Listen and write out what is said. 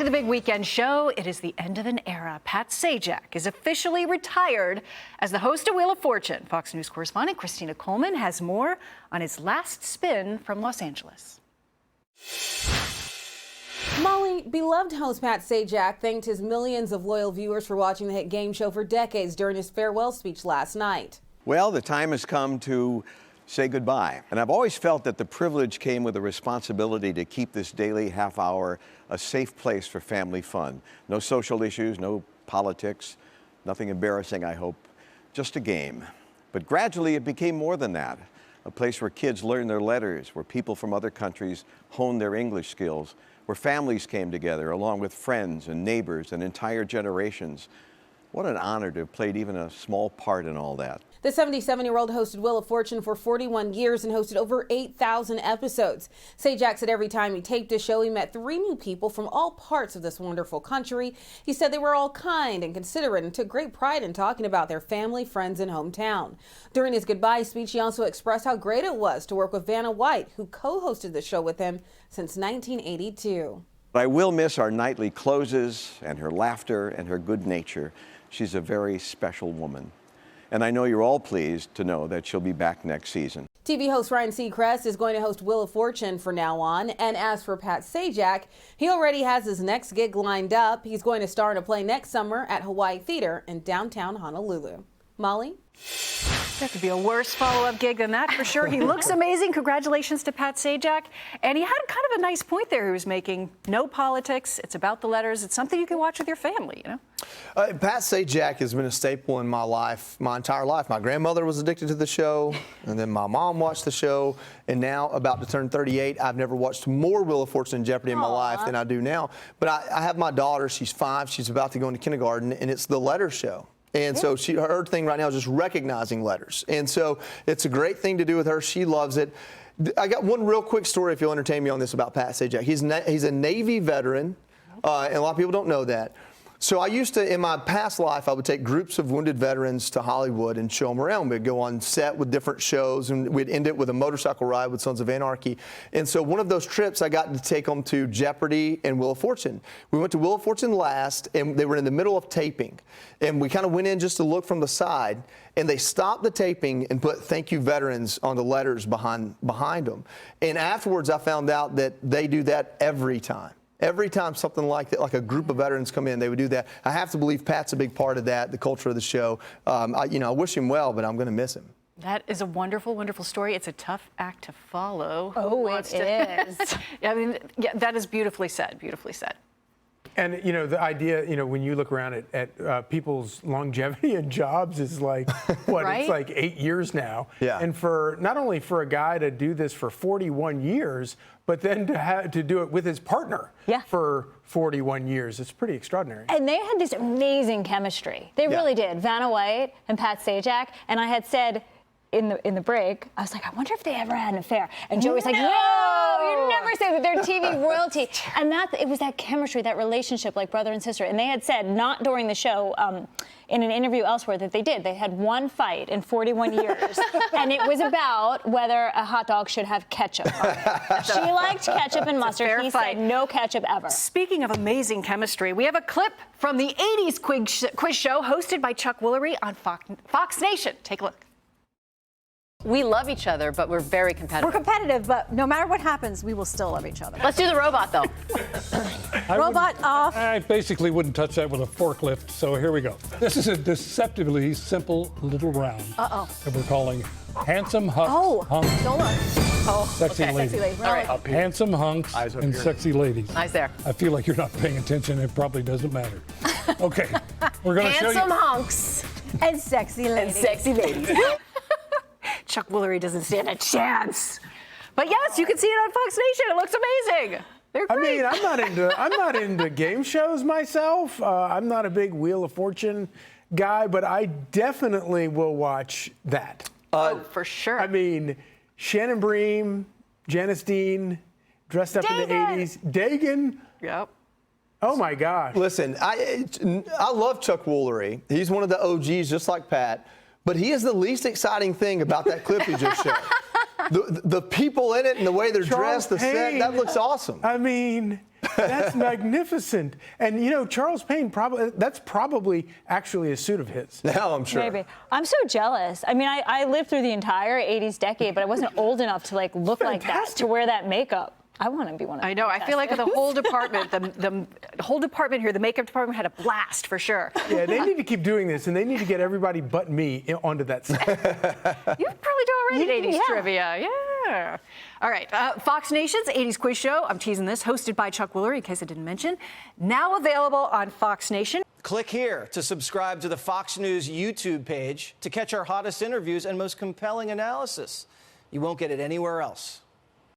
to the big weekend show. It is the end of an era. Pat Sajak is officially retired as the host of Wheel of Fortune. Fox News correspondent Christina Coleman has more on his last spin from Los Angeles. Molly, beloved host Pat Sajak thanked his millions of loyal viewers for watching the hit game show for decades during his farewell speech last night. Well, the time has come to say goodbye. And I've always felt that the privilege came with a responsibility to keep this daily half hour a safe place for family fun. No social issues, no politics, nothing embarrassing, I hope, just a game. But gradually it became more than that. A place where kids learn their letters, where people from other countries hone their English skills, where families came together along with friends and neighbors and entire generations. What an honor to have played even a small part in all that. The 77-year-old hosted Wheel of Fortune for 41 years and hosted over 8,000 episodes. Sajak said every time he taped a show, he met 3 new people from all parts of this wonderful country. He said they were all kind and considerate and took great pride in talking about their family, friends, and hometown. During his goodbye speech, he also expressed how great it was to work with Vanna, who co-hosted the show with him since 1982. I will miss our nightly closes and her laughter and her good nature. She's a very special woman. And I know you're all pleased to know that she'll be back next season. TV host Ryan Seacrest is going to host Wheel of Fortune from now on. And as for Pat Sajak, he already has his next gig lined up. He's going to star in a play next summer at Hawaii Theater in downtown Honolulu. Molly? There could be a worse follow-up gig than that for sure. He looks amazing. Congratulations to Pat Sajak. And he had kind of a nice point there he was making. No politics. It's about the letters. It's something you can watch with your family, you know? Pat Sajak has been a staple in my life, my entire life. My grandmother was addicted to the show, and then my mom watched the show, and now, about to turn 38, I've never watched more Wheel of Fortune and Jeopardy in my life than I do now. But I have my daughter, she's 5, she's about to go into kindergarten, and it's the letter show. And so her thing right now is just recognizing letters. And so it's a great thing to do with her. She loves it. I got one real quick story, if you'll entertain me on this, about Pat Sajak. He's a Navy veteran, and a lot of people don't know that. So I used to, in my past life, I would take groups of wounded veterans to Hollywood and show them around. We'd go on set with different shows, and we'd end it with a motorcycle ride with Sons of Anarchy. And so one of those trips, I got to take them to Jeopardy and Wheel of Fortune. We went to Wheel of Fortune last, and they were in the middle of taping. And we kind of went in just to look from the side, and they stopped the taping and put "Thank you, veterans" on the letters behind them. And afterwards, I found out that they do that every time. Every time something like that, like a group of veterans come in, they would do that. I have to believe Pat's a big part of that, the culture of the show. I wish him well, but I'm going to miss him. That is a wonderful, wonderful story. It's a tough act to follow. Oh, it is. I mean, yeah, that is beautifully said, beautifully said. And, the idea, when you look around at people's longevity and jobs is like, what, Right? It's like 8 years now. Yeah. And for not only for a guy to do this for 41 years, but then to do it with his partner for 41 years. It's pretty extraordinary. And they had this amazing chemistry. They really did. Vanna White and Pat Sajak. And I had said in the break, I was like, I wonder if they ever had an affair. And Joey's like, no, you never say that. They're TV royalty. And it was that chemistry, that relationship like brother and sister. And they had said, not during the show, in an interview elsewhere, that they did. They had one fight in 41 years. And it was about whether a hot dog should have ketchup on it. She liked ketchup and mustard. He said no ketchup ever. Speaking of amazing chemistry, we have a clip from the 80s quiz show hosted by Chuck Woolery on Fox Nation. Take a look. We love each other, but we're very competitive. We're competitive, but no matter what happens, we will still love each other. Let's do the robot, though. Robot off. I basically wouldn't touch that with a forklift, so here we go. This is a deceptively simple little round that we're calling Handsome Hunks. Don't look. Sexy ladies. Sexy lady. All right. Handsome hunks and sexy ladies. Eyes there. I feel like you're not paying attention. It probably doesn't matter. Okay, we're going to show you. Handsome hunks. And sexy ladies. And sexy ladies. Chuck Woolery doesn't stand a chance. But yes, you can see it on Fox Nation. It looks amazing. They're great. I mean, I'm not into game shows myself. I'm not a big Wheel of Fortune guy, but I definitely will watch that. For sure. I mean, Shannon Bream, Janice Dean, dressed up in the 80s. Dagan. Yep. Oh, my gosh. Listen, I love Chuck Woolery. He's one of the OGs, just like Pat. But he is the least exciting thing about that clip you just showed. the people in it and the way they're Charles dressed, the set, Payne. that looks awesome. I mean, that's magnificent. And you know, Charles Payne that's probably actually a suit of his. Now I'm sure. Maybe. I'm so jealous. I mean, I lived through the entire 80s decade, but I wasn't old enough to like look like that, to wear that makeup. I want to be one of them. I know. I feel like the whole department, the whole department here, the makeup department had a blast for sure. Yeah, they need to keep doing this, and they need to get everybody but me onto that set. You probably do already at 80s Yeah. trivia. Yeah. All right. Fox Nation's 80s quiz show. I'm teasing this. Hosted by Chuck Woolery, in case I didn't mention. Now available on Fox Nation. Click here to subscribe to the Fox News YouTube page to catch our hottest interviews and most compelling analysis. You won't get it anywhere else.